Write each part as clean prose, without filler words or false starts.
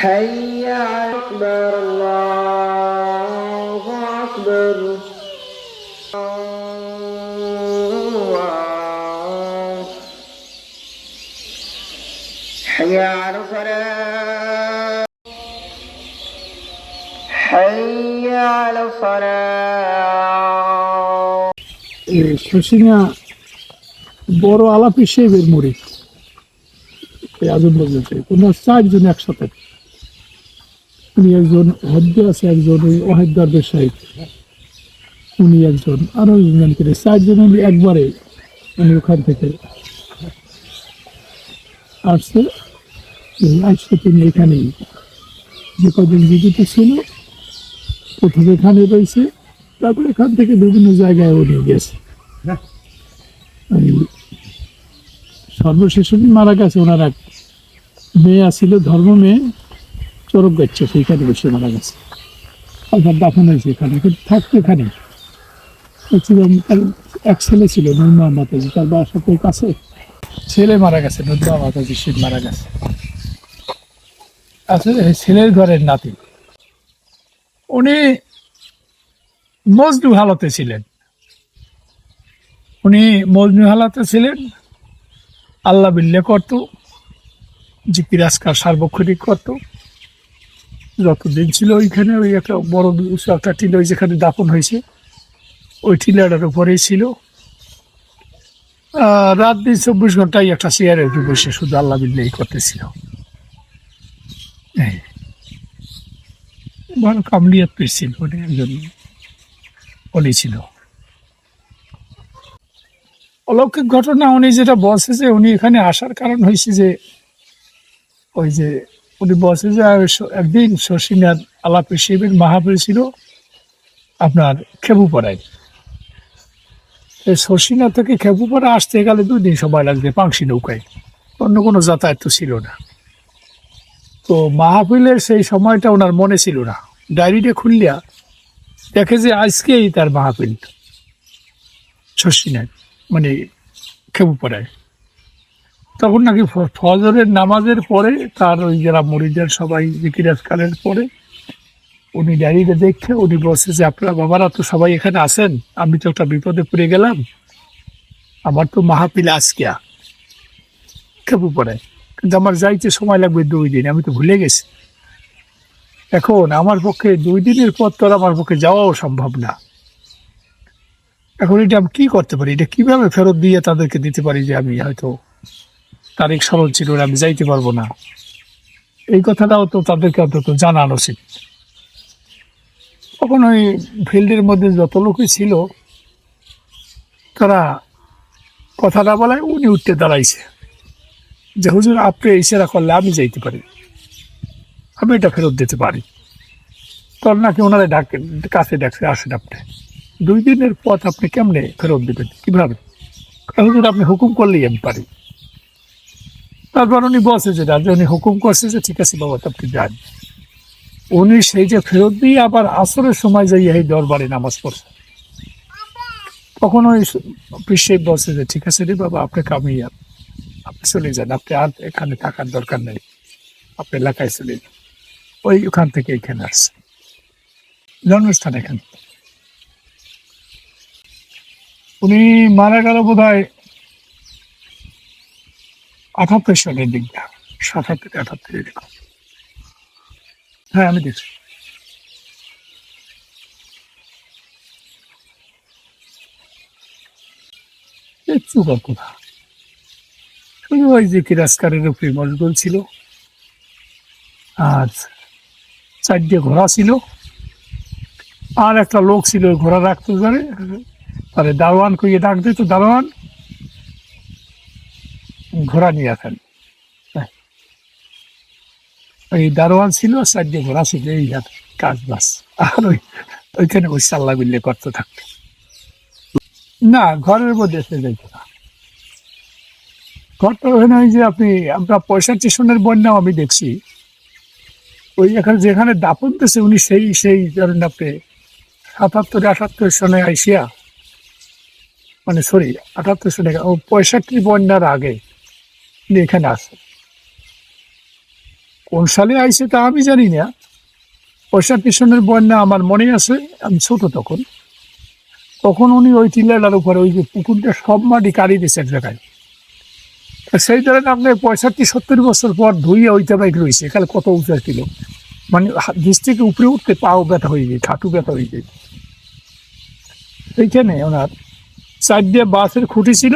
حي على أكبر الله أكبر حي على الصلاة حي على الصلاة শশিনা বড় আলাপি শেবের মুড়ি আজম বলতে ওনার 4 জন একসাথে। উনি একজন হদ্দ আছে, একজন ওই অহেদ্দারদের সাহিব, উনি একজন, আরো একজন করে 4 জন উনি একবারে উনি ওখান থেকে আসছে। আসছে তিনি এখানেই যে কদিন জীবিত ছিল প্রথমে এখানে রয়েছে, তারপরে এখান থেকে বিভিন্ন জায়গায় উনি গেছে। সর্বশেষ উনি মারা গেছে। ওনার এক মেয়ে আসছিল, ধর্ম মেয়ে, চরক গাচ্ছে, সেইখানে বসে মারা গেছে। আবার দাফন হয়েছে এখানে, কিন্তু থাকতো এখানে। তার এক ছেলে ছিল নুরমা মাতাজি, তার বাসা তো কাছে। ছেলে মারা গেছে, নুরমা মাতাজি শীত মারা গেছে। আসলে ছেলের ঘরের নাতি। উনি মজনু হালতে ছিলেন। উনি মজনু হালতে ছিলেন, আল্লাহ বিল্লে করত, জিকির আজকার সার্বক্ষণিক করত। যতদিন ছিল ওইখানে ওই একটা বড় একটা টিলা, ওই যেখানে দাফন হয়েছে ওই টিলাটার উপরেই ছিল। রাত দিন 24 ঘন্টায় একটা চেয়ারে উঠে বসে শুধু আল্লাহ বিল্লাহি করতেছিল। ভালো কামলিয়াত পেয়েছিল, উনি একজন অলি ছিল। অলৌকিক ঘটনা উনি যেটা বলছে যে উনি এখানে আসার কারণ হয়েছে যে ওই যে উনি বলছে যে একদিন শশীনাথ আলাপি শিবের মাহাবীর ছিল আপনার খেপুপাড়ায়। শশীনাথ থেকে খেপুপাড়া আসতে গেলে 2 দিন সময় লাগবে পাংশি নৌকায়, অন্য কোনো যাতায়াত তো ছিল না। তো মাহফিলের সেই সময়টা ওনার মনে ছিল না। ডায়েরিটা খুললিয়া দেখে যে আজকেই তার মাহফিল শশীনাথ, মানে খেপুপাড়ায়। তখন নাকি ফজরের নামাজের পরে তার ওই যারা মুরিদের সবাই জিকির আজকারের পরে উনি ডায়েরিটা দেখে উনি বলছে যে আপনারা বাবারা তো সবাই এখানে আছেন, আমি তো একটা বিপদে পড়ে গেলাম, আমার তো মাহফিল আজকে খেপুপাড়ায়, কিন্তু আমার যাইতে সময় লাগবে 2 দিন, আমি তো ভুলে গেছি। এখন আমার পক্ষে 2 দিনের পর তো আমার পক্ষে যাওয়াও সম্ভব না। এখন এটা আমি কি করতে পারি, এটা কিভাবে ফেরত দিয়ে তাদেরকে দিতে পারি যে আমি হয়তো তারিখ স্মরণ ছিল না, আমি যাইতে পারবো না। এই কথাটাও তো তাদেরকে অন্তত জানানো উচিত। তখন ওই ফিল্ডের মধ্যে যত লোকই ছিল তারা কথাটা বলায় উনি উঠতে দাঁড়াইছে যে হুজুর আপনি ইশারা করলে আমি যাইতে পারি, আমি এটা ফেরত দিতে পারি। তখন নাকি ওনারা কাছে ডাকছে, আসেন আপনি 2 দিনের পথ আপনি কেমনে ফেরত দেবেন, কিভাবে? হুজুর আপনি হুকুম করলেই আমি পারি। তারপর উনি বলছে যে উনি হুকুম করছে যে ঠিক আছে বাবা আপনি যান। উনি সেই যে ফেরত দিয়ে আবার আসরের সময় যাই এই দরবারে নামাজ পড়ছে। তখন ওই পিসেই বলছে যে ঠিক আছে রে বাবা আপনাকে আমি, আপনি চলে যান, আপনি আর এখানে থাকার দরকার নেই, আপনি এলাকায় চলে যান। ওখান থেকে এখানে আসছে, জন্মস্থান এখানে। উনি মারা গেল বোধ হয় 78 সালের দিকটা, 77 78 এরকম। হ্যাঁ আমি দেখছি। কিচ্ছু করতো না, শুধু ওই যে কিরাজকারের উপরে মশগুল ছিল। আর 4টে ঘোড়া ছিল, আর একটা লোক ছিল ঘোড়া রাখতে পারে, তাহলে দারোয়ান কইয়ে ডাক দিত, দারোয়ান ঘোড়া নিয়ে আসেন। ওই দারোয়ান ছিল, 4টে ঘোড়া ছিল, এই কাজ বাস। আর ওইখানে বসে আল্লাহ বিল্লে করতে থাকতো। না, ঘরের মধ্যে এসে যাইতো না। ঘরটা ওখানে ওই যে আমরা 65 সনের বন্যাও আমি দেখছি। ওই এখানে যেখানে দাপন দিয়েছে উনি সেই ধরেন আপনি 77-78 সনে আইসিয়া, মানে সরি 78 সনে ও 65 বন্যার আগে উনি এখানে আসে। কোন সালে আইসে তা আমি জানি না। 65 সনের বন্যা আমার মনে আছে, আমি ছোট তখন। তখন উনি ওই টিলাটার উপরে ওই যে পুকুরটা সব মাটি কাড়ি দিয়েছে এক জায়গায়। তা সেই ধরেন আপনি 65-70 বছর পর ধুইয়া ওইটা বাইক রয়েছে, এখানে কত উঁচা ছিল, মানে নিচ থেকে উপরে উঠতে পাও ব্যথা হয়ে যায়, হাঁটু ব্যথা হয়ে যায়। এইখানে ওনার সাইড দিয়ে বাসের খুঁটি ছিল,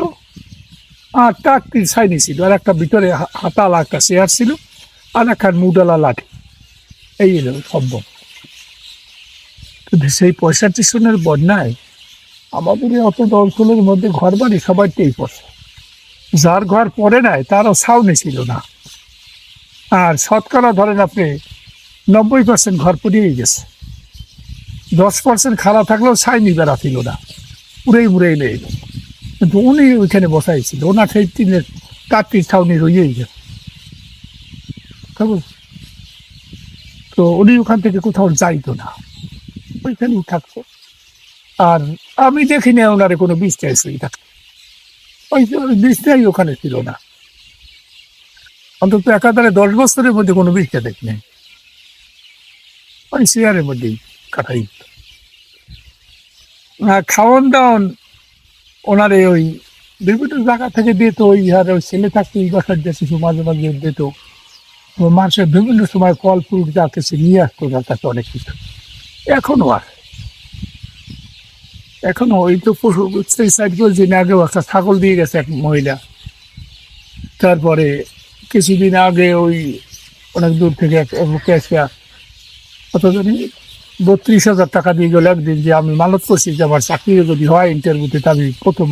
আর টাকটির সাইডে ছিল, আর একটা ভিতরে হাতালা একটা চেয়ার ছিল, আর একটা মুডালা লাঠি। এই এলো সম্ভব। কিন্তু সেই 65 সনের বন্যায় আমাদের এই অত অঞ্চলের মধ্যে ঘর বাড়ি সবাইতেই পড়ছে। যার ঘর পড়ে নাই তারও ছাউনি ছিল না। আর শতকরা ধরেন আপনি 90% ঘর পড়িয়েই গেছে। 10% খারাপ থাকলেও ছাইনি বেড়া ছিল না, উড়েই লেগে গেল। কিন্তু উনি ওইখানে বসাইছিল, ওনার সেই টিনের কাঠটির ছাউনি রইয়েই গেছে। তো উনি ওখান থেকে কোথাও যাইতো না, ওইখানেই থাকতো। আর আমি দেখিনি ওনারে কোনো বিছনায় শুয়ে থাকতো। ওই বিছনাই ওখানে ছিল না, অন্তত একাধারে 10 বছরের মধ্যে কোনো বিছনা দেখিনি। ওই চেয়ারের মধ্যেই কাটাই। খাওয়ান দাওয়ান ওনারে ওই বিভিন্ন জায়গা থেকে দিত। ওই ওই ছেলে থাকতো এই বাসার যে কিছু মাঝে মাঝে দিত। মানুষের বিভিন্ন সময় ফল ফ্রুট যা কিছু নিয়ে আসতো তার কাছে অনেক কিছু। এখনো আছে, এখনো ওই তো পশু সেই সাইড করে দিন আগেও একটা ছাগল দিয়ে গেছে এক মহিলা। তারপরে কিছুদিন আগে ওই অনেক দূর থেকে ক্যাশিয়া কত জানি 32,000 টাকা দিয়ে গেল একদিন, যে আমি মানত করছি যে আমার চাকরি যদি হয় ইন্টারভিউতে, আমি প্রথম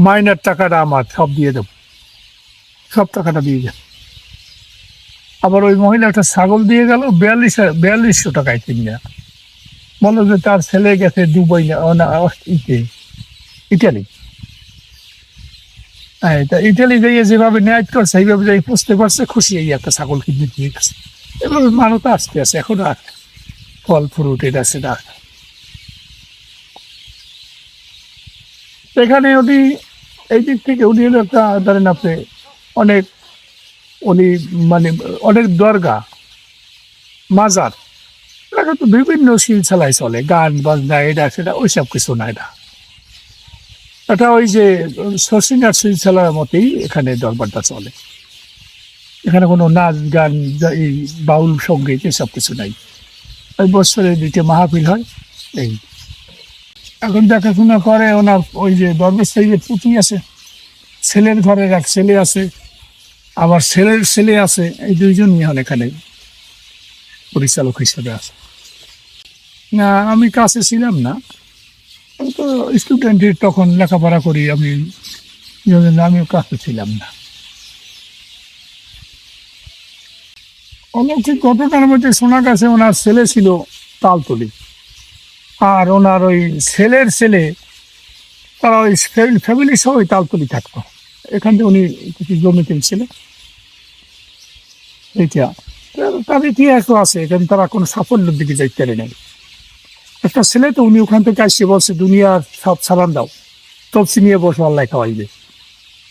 মাইনার টাকাটা আমার সব দিয়ে দেবো, সব টাকাটা দিয়ে গেল। আবার ওই মহিলা একটা ছাগল দিয়ে গেল 4200 টাকায় কিনে। বললো যে তার ছেলে গেছে দুবাই না ইটালি। হ্যাঁ, তা ইটালি যাইয়ে যেভাবে ন্যায় করছে সেইভাবে যাই পুষতে পারছে, খুশি এই একটা ছাগল কিনে দিয়ে গেছে। এভাবে মানুষ আসতে আছে এখনো আর ফল ফ্রুট এটা সেটা। এখানে উনি এই দিক থেকে উনি হলো একটা ধরেন আপনি অনেক উনি মানে অনেক দরগা মাজার, এটা তো বিভিন্ন সিলসিলায় চলে, গান বাজনা এটা সেটা ওইসব কিছু না। এটা ওই যে শশিনার সিলসিলার মতোই এখানে দরবারটা চলে। এখানে কোনো নাচ গান এই বাউল সঙ্গীত এসব কিছু নাই। ওই বছরে 2টা মাহফিল হয় এই। এখন দেখাশোনা করে ওনার ওই যে দরবেশ সাহেবের পুঁথি আছে, ছেলের ঘরের এক ছেলে আছে, আবার ছেলের ছেলে আছে, এই দুইজনই এখন এখানে পরিচালক হিসেবে আছে। না, আমি কাছে ছিলাম না, আমি তো স্টুডেন্টের তখন লেখাপড়া করি আমি, আমিও কাছে ছিলাম না। অলৌকিক ঘটনার মধ্যে শোনা গেছে ওনার ছেলে ছিল তালতলি, আর ওনার ওই ছেলের ছেলে তারা ওই ফ্যামিলি সহ ওই তালতলি থাকতো। এখান থেকে উনি কিছু জমি কিনছিলেন এইটা। তার ইতিহাসও আছে, এখানে তারা কোনো সাফল্যের দিকে যাইতে পারে নাই। একটা ছেলে তো উনি ওখান থেকে আসছে, বলছে দুনিয়ার সব সালান দাও, তফসি নিয়ে বসে আল্লাহ খাওয়াইবে,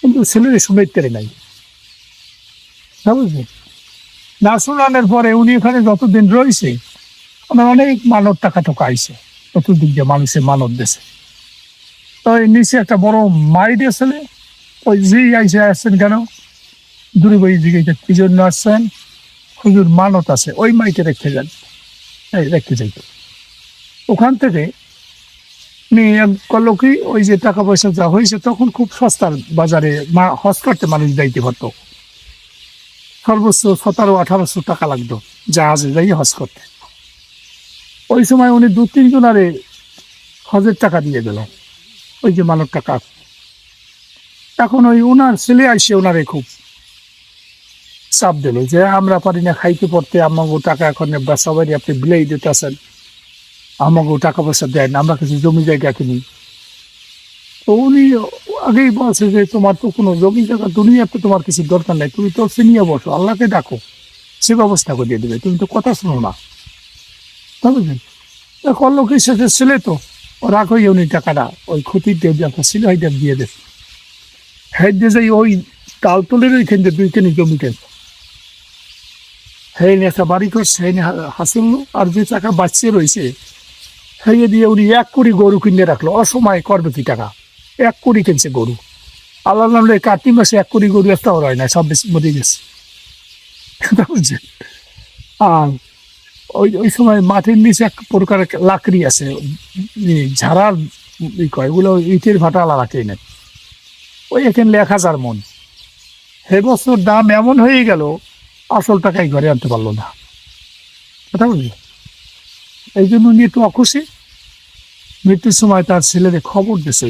কিন্তু ছেলের শুনাইতে পারে নাই, বুঝলেন। না শোনানোর পরে উনি এখানে যতদিন রয়েছে ওনার অনেক মানব টাকা টাকা আইছে, চতুর্দিক দিয়ে মানুষের মানব দেশে। তো নিচে একটা বড় মাই দিয়েছিল, ওই যেই আইসে আসছেন কেন দূরে বই দিকে কি জন্য আসছেন, হুজুর মানত আছে, ওই মাইকে রেখে যান, এই রেখে যাইত। ওখান থেকে করলো কি, ওই যে টাকা পয়সা যা হয়েছে তখন খুব সস্তার বাজারে হজ করতে মানুষ যাইতে পারতো। সর্বোচ্চ 1700-1800 টাকা লাগতো জাহাজে যাই হজ করতে। ওই সময় উনি 2-3 জনারে হজের টাকা দিয়ে দিল, ওই যে মানব টাকা। এখন ওই ওনার ছেলে আইসে ওনারে খুব চাপ দিল যে আমরা পারি না খাইতে পড়তে, আমাকে টাকা এখন সবাই আপনি বিলাই দিতেছেন, আমাকে টাকা পয়সা দেন, আমরা কিছু জমি জায়গা কিনি। তো উনি আগেই বলছে যে তোমার তো কোনো জমি জায়গা দুনিয়াতে তোমার কিছু দরকার নাই, তুমি তো নিয়ে বসো, আল্লাহকে ডাকো, সে ব্যবস্থা করে দেবে, তুমি তো কথা শোনো না। বুঝলেন? তা করলো কি, শেষের ছেলে তো ও রাগ হয়ে উনি টাকাটা ওই ক্ষতির যে একটা ছিল ওইটা দিয়ে দেবে। হেড দিয়ে যাই ওই তালতলের ওইখান দিয়ে 2 খানি জমি কেন হেন একটা বাড়ি করছে, হেন হাসিল, আর যে টাকা বাঁচিয়ে রয়েছে হেয়ে দিয়ে উনি 1 কোটি গরু কিনে রাখলো। অসময়ে করবে কি টাকা, 1 কোটি কিনছে গরু। আল্লাহ নামলে কার্তিক মাসে 1 কোটি গরু একটা হয় না, সব বেশি মরে গেছে। বুঝছেন? আর ওই ওই সময় মাটির নিচে এক প্রকার লাকড়ি আছে, ঝাড়ার কয় ওগুলো ইটের ভাটা লাগাতে নেই, ওই এখানে 1,000 মন। সে বছর দাম এমন হয়ে গেল, আসল টাকাই ঘরে আনতে পারলো না। কথা বুঝলি? এই জন্য উনি একটু অখুশি। মৃত্যুর সময় তার ছেলেদের খবর দিয়েছে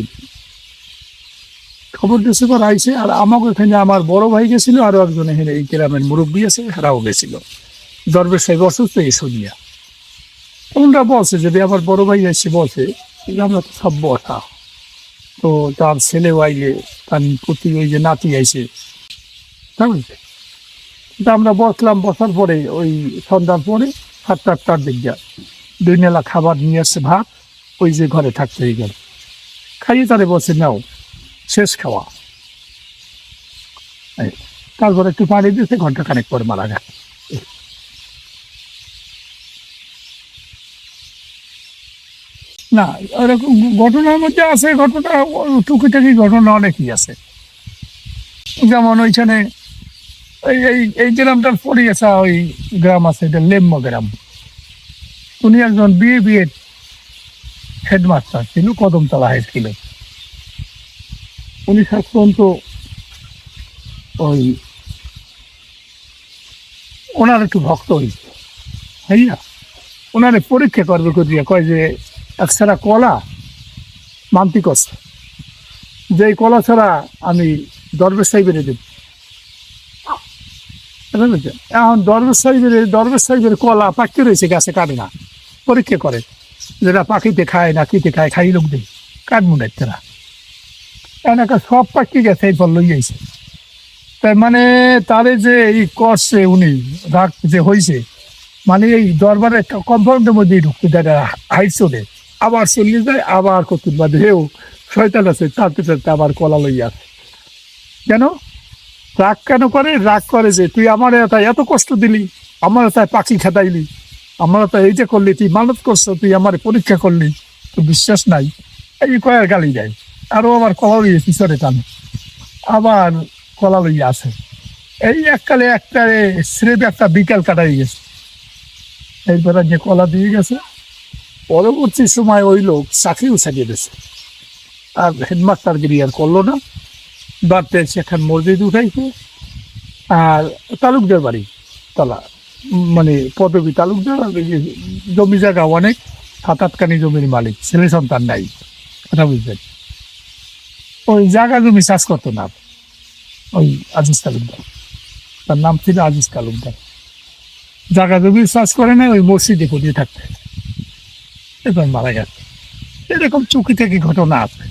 পর আইসে। আর আমাকে এখানে আমার বড় ভাই গেছিল, আরো একজন এখানে এই গ্রামের মুরব্বী আছে, হেরাও গেছিল। দরবেশ সাহেব অসুস্থ এই শুনিয়া ওনারা বলছে, যদি আমার বড় ভাই এসে বলছে যে আমরা তো সব বসা, তো তার ছেলে আইলে, তার প্রতি ওই যে নাতি আইসে, বুঝলে? তা আমরা বসলাম, বসার পরে ওই সন্ধ্যার পরে 7-8টার দিক যা 2 নেলা খাবার নিয়ে আসছে, ভাত, ওই যে ঘরে থাকতে হয়ে গেল। খাইয়ে তারে বলছে নাও, শেষ খাওয়া। এই, তারপরে একটু পানি দিয়েছে, 1 ঘন্টা পরে মারা গেল। না, এরকম ঘটনার মধ্যে আছে, ঘটনা টুকিটাকি ঘটনা অনেকই আছে। যেমন ওইখানে এই এই এই গ্রামটার পরে আসা ওই গ্রাম আছে, এটা লেম্বা গ্রাম। উনি একজন বিয়ে হেডমাস্টার ছিল, কদমতলা হাই স্কুলে। উনি শেষ পর্যন্ত ওই ওনার একটু ভক্ত হয়েছে, হ্যাঁ। ওনারে পরীক্ষা করবে করিয়া কয় যে একসারা কলা মানতি করছে, যে এই কলা ছাড়া আমি দরবেশ সাহেবের দেব। বুঝলেন? এখন দরবেশ সাহেবের কলা পাকতে রয়েছে, গাছে কাটে না, পরীক্ষা করে যেটা পাখিতে খায় না কিতে খায়, খাই লোক দেয়, কাটবো না তারা। এলাকা সব পাখি গেছে, এই ফল লই যাইছে। তার মানে তারে যে এই করছে উনি, রাগ যে হয়েছে, মানে এই দরবারে একটা কম্পাউন্ডের মধ্যে ঢুকতে দেয়, হাইট চলে, আবার চলিয়ে যায়, আবার কতুর বাদে হেও শয়তান আছে, টানতে টানতে আবার কলা লইয়া আসে। কেন রাগ কেন করে? রাগ করে যে তুই আমার এটাই এত কষ্ট দিলি, আমার এটাই পাখি খেদাইলি, আমার তো এই যে করলি, তুই মানত করছো, তুই আমার পরীক্ষা করলি, তো বিশ্বাস নাই, এই কয়ার গালি দেয়। আরো আবার কলা লইয়ে পিছনে টানে, আবার কলা লইয়া আসে। এই এককালে একটা স্রেফ একটা বিকাল কাটাই গেছে। এরপরে যে কলা দিয়ে গেছে, পরবর্তী সময় ওই লোক চাকরিও ছাড়িয়ে দিয়েছে, আর হেডমাস্টার গিরি আর করলো না। বাড়তে সেখানে মসজিদ উঠাইছে, আর তালুকদার বাড়ি তলা, মানে পদবী তালুকদার, আর এই যে জমি জায়গা অনেক, 7-8 খানি জমির মালিক, ছেলে সন্তান নাই। কথা বুঝলেন? ওই জায়গা জমি চাষ করতো না ওই আজিজ তালুকদার, তার নাম ছিল আজিজ তালুকদার। জায়গা জমি চাষ করে না, ওই মসজিদে করিয়ে থাকতে, এবার মারা গেছে। এরকম চুকি থেকে ঘটনা আছে।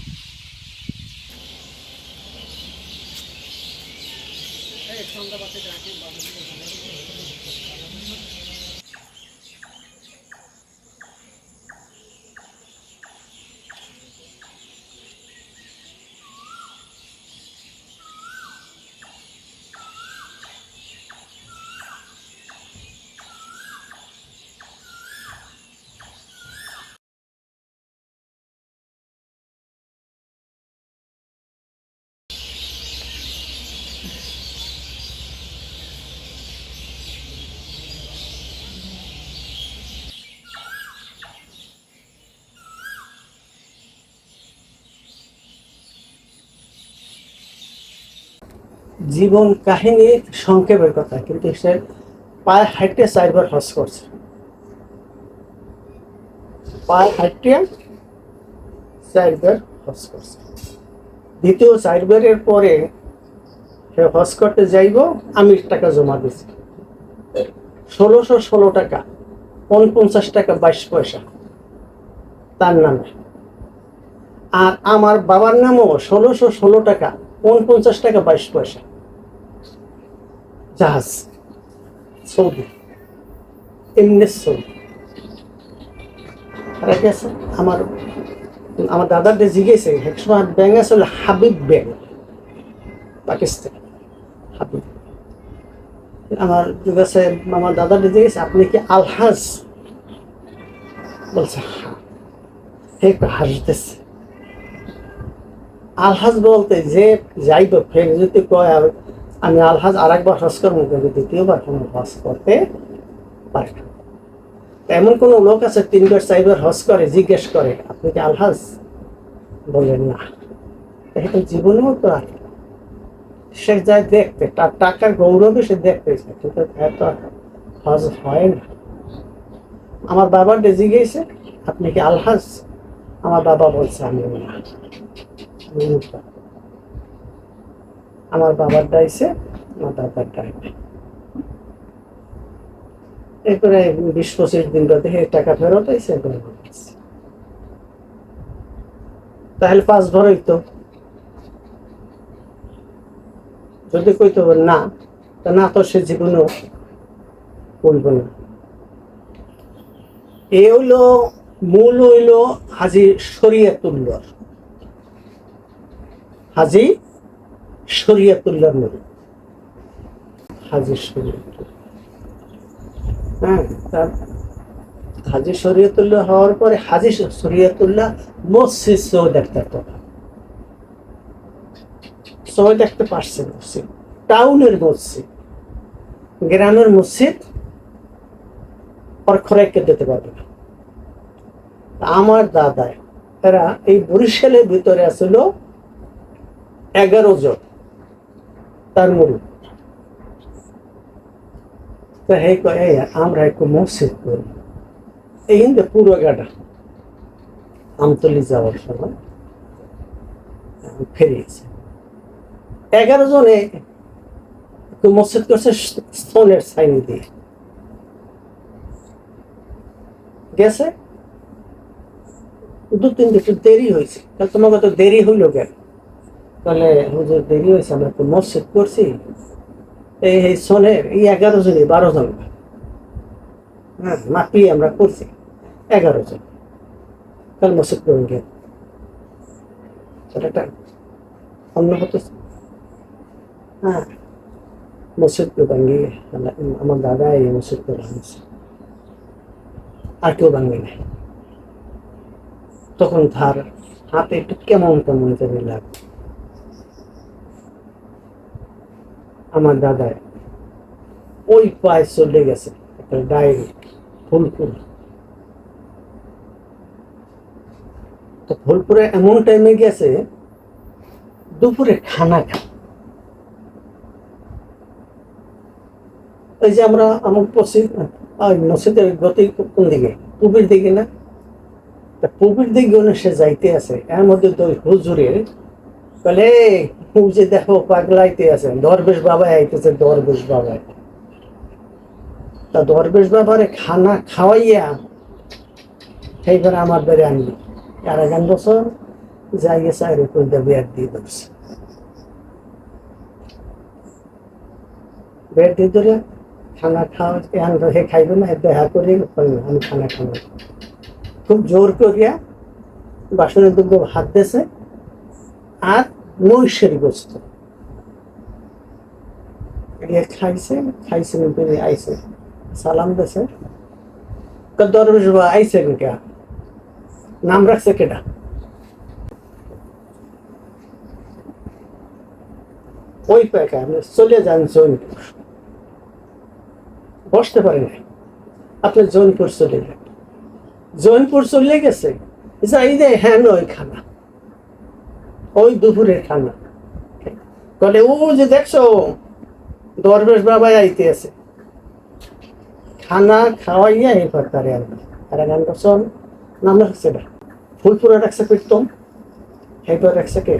জীবন কাহিনী সংক্ষেপের কথা, কিন্তু সে পায়ে হাঁটতে 4 বার হজ করছে। পায়ে হাঁটতে 4 বার হজ করছে। দ্বিতীয় 4 বারের পরে সে হজ করতে যাইব, আমির টাকা জমা দিছে 1616 টাকা, 49 টাকা 22 পয়সা তার নামে। আর আমার বাবার নামও 1616 টাকা 49 টাকা 22 পয়সা জাহাজ সৌদি এমনি সৌদি আর কি আছে আমার আমার দাদার যে জিজ্ঞেসে একসময় ব্যাংক আসলে হাবিব ব্যাংক পাকিস্তান হাবিব আমার কাছে আমার দাদার যে জিজ্ঞেসে আপনি কি আলহাজ বলছে হ্যাঁ একটু হাসতেছে আলহাজ বলতে যে যাইব ফের যদি কয় আমি আলহাজ আর একবার হজ করবো কিন্তু দ্বিতীয়বার কোনো হজ করতে পারে না এমন কোনো লোক আছে 3বার 4বার হজ করে জিজ্ঞেস করে আপনি কি আলহাজ বলেন না এখন জীবনেও তো আর সে যায় দেখতে তার টাকার গৌরবে সে দেখতেছে কিন্তু এত হজ হয় না আমার বাবার ডেজি গিয়েছে আপনি কি আলহাজ আমার বাবা বলছে আমি না আমার বাবার ডাইছে আমার দাদার ডাইবে এরপরে 20-25 দিন বাদে টাকা ফেরত হয়েছে তাহলে 5 ভর হইতো যদি কইতো না তা না তো সে জীবনেও বলব না এ হইলো মূল হইল হাজী শরীয়তুল্লাহ হাজী শরীয়তুল্লাহ মূল হাজী শরীয়তুল্লাহ হ্যাঁ হাজী শরীয়তুল্লাহ হওয়ার পরে হাজী শরীয়তুল্লাহ মসজিদ সহ দেখতে সহ দেখতে পারছে মসজিদ টাউনের মসজিদ গ্রামের মসজিদ খরাইকে দিতে পারবে না আমার দাদায় এরা এই বরিশালের ভিতরে আসল 11 জন তার মুরুদ আমরা একটু মসজিদ করি এই হিন্দু পুরো গাটা আমতলি যাওয়ার সময় ফেরিয়েছে 11 জনে একটু মসজিদ করছে স্তনের সাইন দিয়ে গেছে 2-3 দিন একটু দেরি হয়েছে তাহলে তোমাকে তো দেরি হইল কেন তাহলে হুজুর দেরি হয়েছে আমরা একটু মসজিদ করছি এই সোনের এই 11 জনই 12 জন হ্যাঁ মাপিয়ে আমরা করছি 11 জন কাল মসজিদ করুন গিয়ে একটা অন্য হতো হ্যাঁ মসজিদ ভাঙ্গিয়ে আমার দাদা এই মসজিদ করে আনছে আর কেউ ভাঙ্গি নাই তখন তার হাতে একটু কেমন কেমন জানি লাগে আমার দাদায় ওই পায়ে চলে গেছে একটা ডায়েরি ফুলপুর তো ফুলপুরে এমন টাইমে গেছে দুপুরে খানা খা ওই যে আমরা আমার মসজিদের গতি কোন দিকে পূবের দিকে না পূবের দিকে সে যাইতে আছে এর মধ্যে তো হুজুরের বলে যে দেখো পাগলাইতে আছে দরবেশ বাবা আইতেছে দরবেশ বাবা তা দরবেশ বাবারে খানা খাওয়াইয়া সেইবার আমার বেড়ে আনলি আর 1 বছর যাই গেছে আর বেড দিয়ে ধরছে বেড দিয়ে ধরে খানা খাওয়া এখন হে খাইবে না দেখা করে আমি খানা খাবো খুব জোর করিয়া বাসনের দুগ্ধ হাত দিয়েছে আর মহিষের গোস্ত খাইছে আইছে সালাম দিয়েছে দরবেশ বাবা আইছে কে নাম রাখছে কেটা ওই পায়কা আপনি চলে যান জৈনপুর বসতে পারে না আপনি জৈনপুর চলে যান জৈনপুর চলে গেছে যাই দে হ্যাঁ ওই খানা ওই দুপুরের খানা বলে ও যে দেখছো দরবেশ বাবাই আইতে আছে খানা খাওয়াইয়া এই পারে আর 1 বছর নাম রাখছে না ফুলপুরে রাখছে প্রীতম এইবার রাখছে কে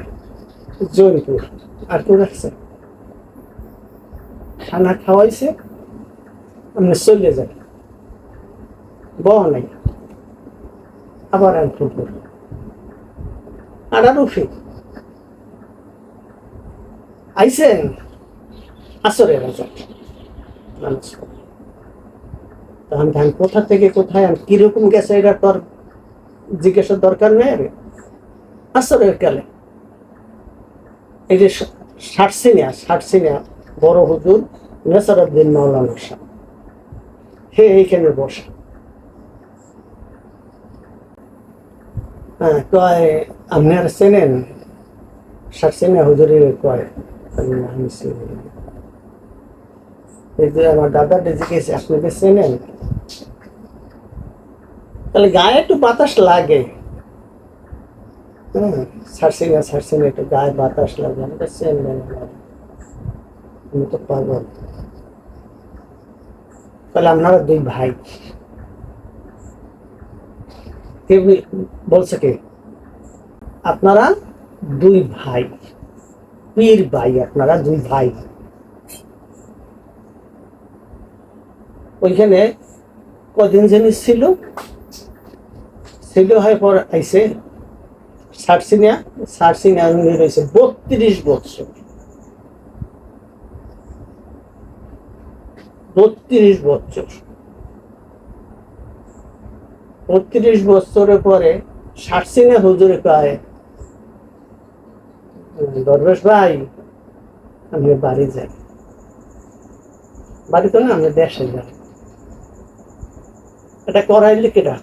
জৈনপুর আর কেউ রাখছে খানা খাওয়াইছে আপনি চলে যান বহ নাই আবার ফুলপুর আড়া রুফি আইসেন আসরে রাজা মানুষ তখন ধান কোথা থেকে কোথায় আর কিরকম গেছে এটা তোর জিজ্ঞাসার দরকার নেই রে আসরের কালে এই যে ষাটসিনিয়া বড় হুজুর নেসারউদ্দিন মাওলানা সাহেব হে এইখানে বসা হ্যাঁ কয় আপনারা চেনেন ষাটসিনিয়া হুজুরের কয় আমি চিনি না। এই যে আমার দাদা জিজ্ঞেস আপনাকে চেনেন তাহলে গায়ে একটু বাতাস লাগে ছাড়ছি না একটু গায়ে বাতাস লাগে আমাকে চেনবেন না আমি তো পাগল তাহলে আপনারা দুই ভাই কে বলছে কে আপনারা দুই ভাই পীর ভাই আপনারা দুই ভাই ওইখানে কদিন জিনিস ছিল হয়ে পর আইসে ষাটসিনিয়া রয়েছে 32 বছর 32 বছরের পরে ষাটসিনিয়া হুজুরে কয় দরবেশ ভাই আমি বাড়ি যাই বাড়িতে না আমি দেশে যাই এটা করাইলে কেটা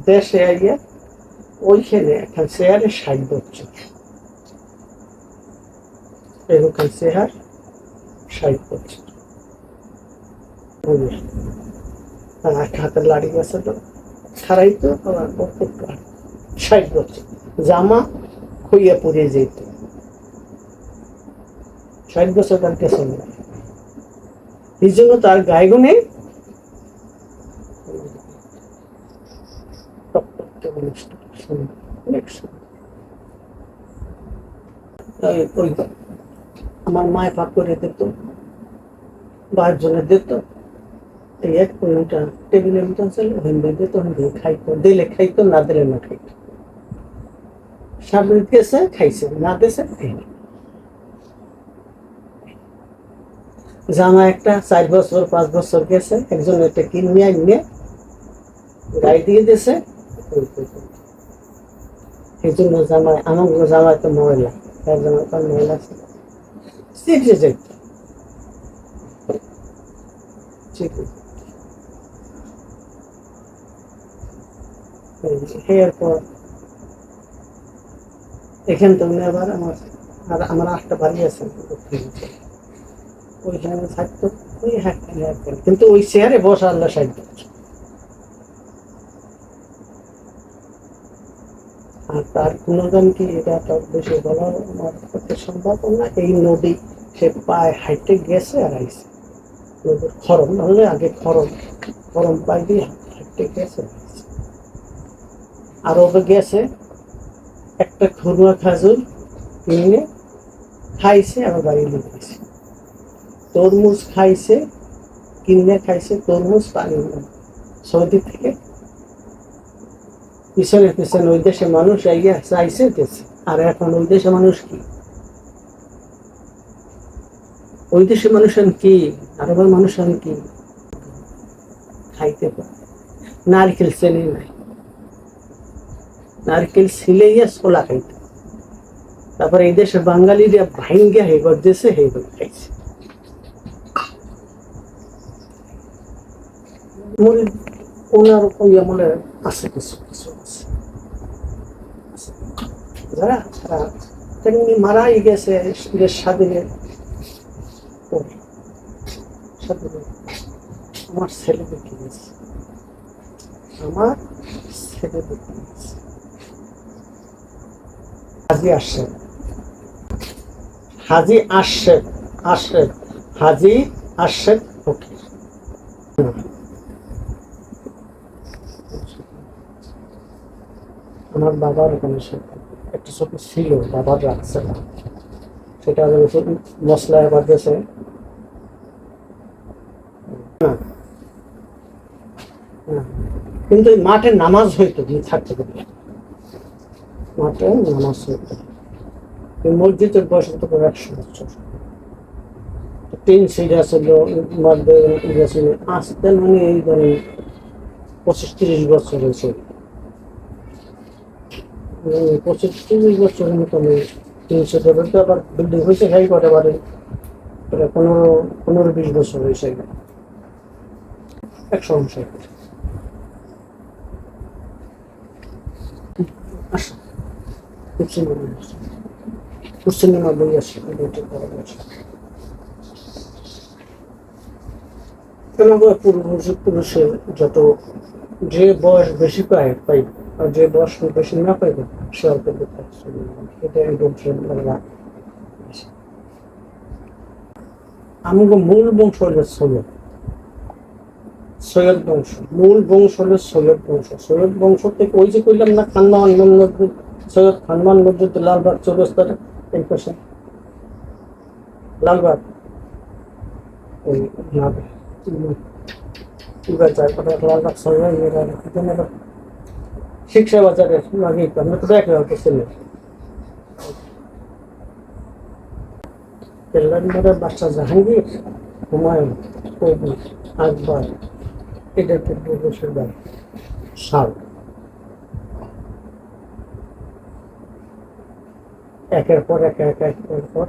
দেশে আইয়া ওইখানে এখন শেয়ারে 60 বছর এরকম শেয়ার 60 বছর হাতের লাড়ি গেছে তো খারাই তো আমার 60 বছর জামা খুইয়া পুড়িয়ে যেত 60 বছর তার কেছে এই জন্য তার গায়ে গুনে আমার মায় পাক করে দিত বাইর জন্য দিত এই এক পয়েন্টটা টেবিলের মতন ছিল ওখানে দিত খাইতো দিলে খাইতো না দিলে না খাইতো সামনে গেছে খাইছে না দিয়েছে খাইনি জামা একটা 4 বছর 5 বছর গেছে একজন একটা কিনে নিয়ে গায়ে দিয়ে দিয়েছে এই জন্য জামাই আমার জামাই তো ময়লা তার জামাই তো ময়লা আছে শিখে যাইত এরপর এখান থেকে আবার আমার 8টা বাড়ি আছে ওইখানে থাকতো ওই কিন্তু ওই চেয়ারে বসা আল্লাহ সাহায্য আর তার গুণগান কি এটা তার বেশি বলা আমার পক্ষে সম্ভব না এই নদী সে পায়ে হাইটে গেছে আর আইসে নদীর খরম নাহলে আগে খরম পায়ে দিয়ে হাইটে গেছে আর ওকে গেছে একটা খুরমা খাজুর কিনে খাইছে আবার বাড়ি নিয়ে গেছে তরমুজ খাইছে কিনে খাইছে তরমুজ পানি সৌদি থেকে পিছনে ওই দেশে মানুষ আইয়া চাইছে গেছে আর এখন ওই দেশে মানুষ কি ওই দেশে মানুষ কি আরবের মানুষ কি খাইতে পারে নারকেল চেনে নাই নারকেল ছিলেইয়া ছোলা খাইতে তারপরে এই দেশে বাঙালিরা ভাইঙ্গা হেগর দেশে হেগর খাইছে ওনার মনে আছে কিছু আছে যারা তেমনি মারাই গেছে দেশ স্বাধীনের আমার ছেলে দেখে গেছে হাজি আশরাফ ফকির আমার বাবার ওখানে একটা ছবি ছিল বাবার রাখছে না সেটা মশলা এবার গেছে কিন্তু এই মাঠে নামাজ হইতো থাকতে পারে, মাঠে নামাজ হইতো। এই মসজিদের বয়স হতো 100 বছর। তিন সিডা ছিল, মধ্যে ইয়ে ছিল, আসতে মানে এই ধরেন 25-30 বছর হয়েছে। 25-30 বছরের মতো 300 টাকা আবার বিল্ডিং হয়েছে, খাই কটা বাড়ি 15-20 বছর হয়েছে। 100 বছর। আসো, খুব সুন্দর সিনেমা বই আছে, পূর্বপুরুষের যত যে বয়স বেশি পায় আর যে বয়স বেশি না পাইবে সে অল্প এটা একদম। আমাকে মূল বংশ হলো সৈয়দ বংশ, মূল বংশ হলো সৈয়দ বংশ। সৈয়দ বংশ থেকে ওই যে কইলাম না খানমান মসজিদ, সৈয়দ খানমান মসজিদ লালবাগ চৌরাস্তাটা এই পাশে লালবাগ, ওই লালবাগ সৈয়দ শিক্ষা বাজারের আগে আমরা তো দেখে হয়তো ছিলেন বাদশাহ জাহাঙ্গীর, হুমায়ুন কবির, আকবর, এটা পূর্বপুরুষের বাড়ি সাল। একের পর একের পর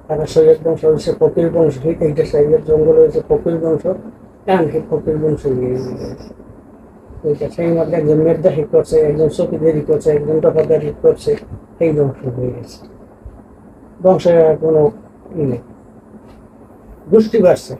তারা সৈয়দ বংশ হয়েছে, ফকির বংশ, এইটা সাইয়ের জঙ্গল হয়েছে ফকির বংশ, এমনকি ফকির বংশ সেই মধ্যে একজন মেদদাহি করছে, একজন চকিদারি করছে, একজন দফাদারি করছে, এই বংশ হয়ে গেছে। বংশের কোনো ই নেই, গোষ্ঠী বাড়ছে।